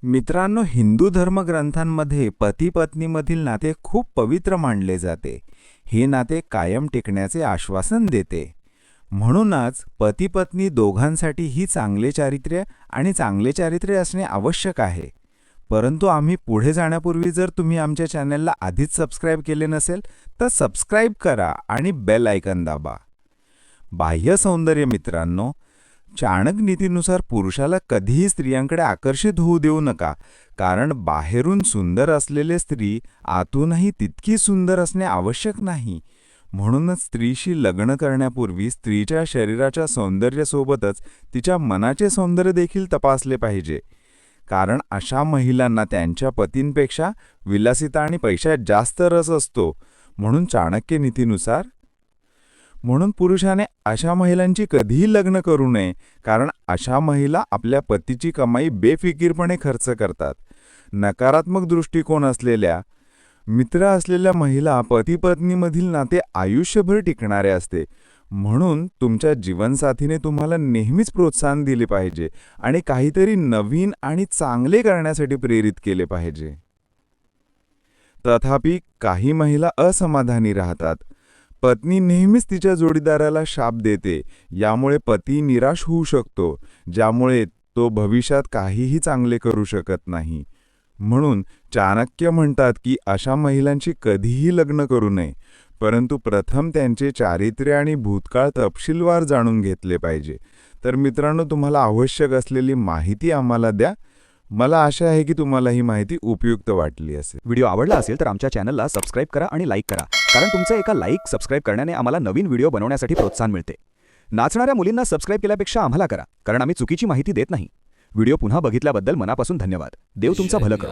मित्रांनो, हिंदू धर्मग्रंथांमध्ये पती पत्नीमधील नाते खूप पवित्र मानले जाते. हे नाते कायम टिकण्याचे आश्वासन देते. म्हणूनच पती पत्नी दोघांसाठी ही चांगले चारित्र्य असणे आवश्यक आहे. परंतु आम्ही पुढे जाण्यापूर्वी जर तुम्ही आमच्या चॅनलला आधीच सबस्क्राईब केले नसेल तर सबस्क्राईब करा आणि बेल आयकॉन दाबा. बाह्य सौंदर्य मित्रांनो, चाणक नीतीनुसार पुरुषाला कधीही स्त्रियांकडे आकर्षित होऊ देऊ नका, कारण बाहेरून सुंदर असलेले स्त्री आतूनही तितकी सुंदर असणे आवश्यक नाही. म्हणूनच स्त्रीशी लग्न करण्यापूर्वी स्त्रीच्या शरीराच्या सौंदर्यासोबतच तिच्या मनाचे सौंदर्य देखील तपासले पाहिजे, कारण अशा महिलांना त्यांच्या पतींपेक्षा विलासिता आणि पैशात जास्त रस असतो. म्हणून चाणक्य नीतीनुसार पुरुषाने अशा महिलांची कधीही लग्न करू नये, कारण अशा महिला आपल्या पतीची कमाई बेफिकीरपणे खर्च करतात. नकारात्मक दृष्टिकोन असलेल्या मित्र असलेल्या महिला पती पत्नीमधील नाते आयुष्यभर टिकणारे असते. म्हणून तुमच्या जीवनसाथीने तुम्हाला नेहमीच प्रोत्साहन दिले पाहिजे आणि काहीतरी नवीन आणि चांगले करण्यासाठी प्रेरित केले पाहिजे. तथापि काही महिला असमाधानी राहतात. पत्नी नेहमीच तिच्या जोडीदाराला शाप देते. यामुळे पती निराश होऊ शकतो, ज्यामुळे तो भविष्यात काहीही चांगले करू शकत नाही. म्हणून चाणक्य म्हणतात की अशा महिलांची कधीही लग्न करू नये, परंतु प्रथम त्यांचे चारित्र्य आणि भूतकाळ तपशीलवार जाणून घेतले पाहिजे. तर मित्रांनो, तुम्हाला आवश्यक असलेली माहिती आम्हाला द्या. मला आशा आहे की तुम्हाला ही माहिती उपयुक्त वाटली असेल. व्हिडिओ आवडला असेल तर आमच्या चॅनलला सबस्क्राईब करा आणि लाईक करा, कारण तुमचं एका लाईक सबस्क्राईब करण्याने आम्हाला नवीन व्हिडिओ बनवण्यासाठी प्रोत्साहन मिळते. नाचणाऱ्या मुलींना सबस्क्राईब केल्यापेक्षा आम्हाला करा, कारण आम्ही चुकीची माहिती देत नाही. व्हिडिओ पुन्हा बघितल्याबद्दल मनापासून धन्यवाद. देव तुमचं भलं करो.